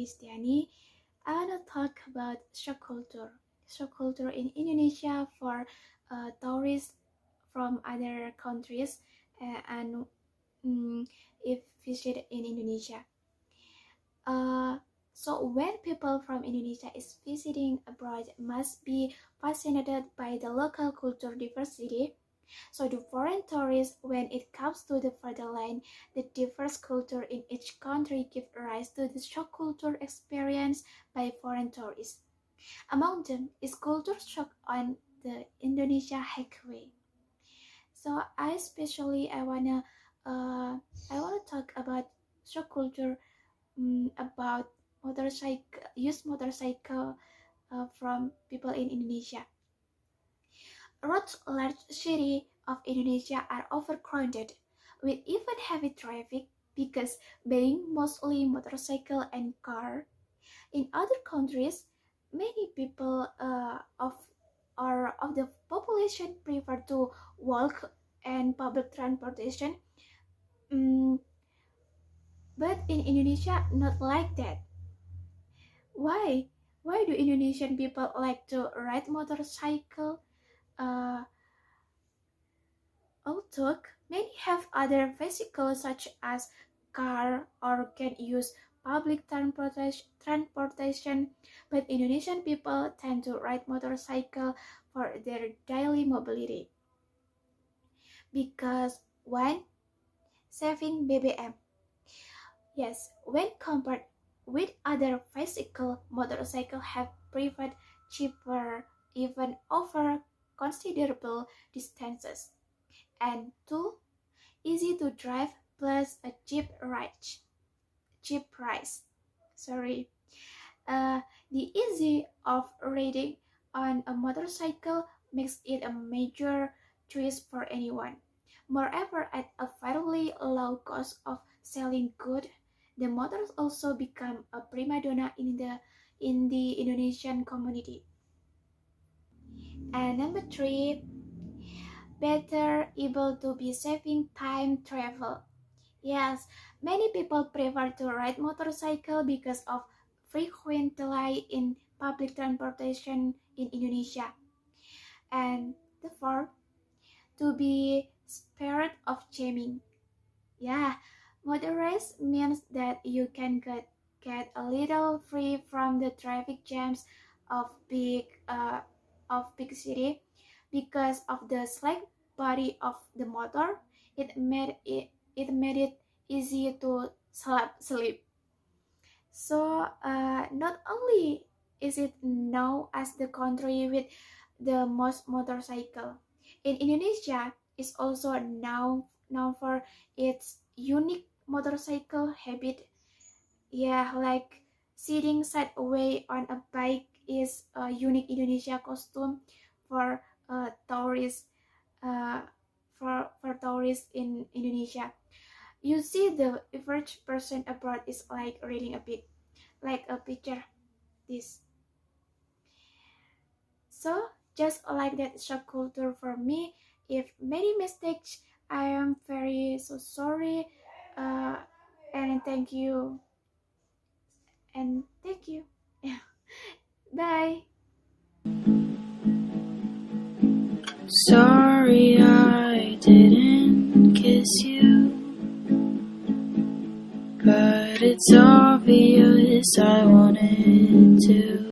is Setiani. I want to talk about shock culture. Shock culture in Indonesia for tourists from other countries and if visit in Indonesia. So when people from Indonesia is visiting abroad must be fascinated by the local culture diversity. So the foreign tourists, when it comes to the fatherland, the diverse culture in each country give rise to the shock culture experienced by foreign tourists. Among them is culture shock on the Indonesia highway. So I wanna talk about shock culture about motorcycle from people in Indonesia. Roads large cities of Indonesia are overcrowded, with even heavy traffic because being mostly motorcycle and car. In other countries, many people of the population prefer to walk and public transportation. Mm, but in Indonesia, not like that. Why? Why do Indonesian people like to ride motorcycle? Uh, Although many have other vehicles such as car or can use public transportation, but Indonesian people tend to ride motorcycle for their daily mobility. Because one, saving BBM. Yes, when compared with other bicycle, motorcycle have proven cheaper even over considerable distances. And two, easy to drive plus a cheap price. Sorry. The easy of riding on a motorcycle makes it a major choice for anyone. Moreover, at a fairly low cost of selling goods, the motors also become a prima donna in the Indonesian community. And number three, better able to be saving time travel. Yes, many people prefer to ride motorcycle because of frequent delay in public transportation in Indonesia. And the fourth, to be spared of jamming. Yeah, motorized means that you can get a little free from the traffic jams of big city because of the slick body of the motor. It made it easy to sleep. So not only is it known as the country with the most motorcycle, in Indonesia is also known for its unique motorcycle habit. Yeah, like sitting sideways on a bike is a unique Indonesia costume for tourists for tourists in Indonesia. You see, the average person abroad is like reading a book, like a picture. This. So just like that shock culture for me. If many mistakes, I am very so sorry. Uh, and thank you. And thank you. Bye. Sorry I didn't kiss you, but it's obvious I wanted to.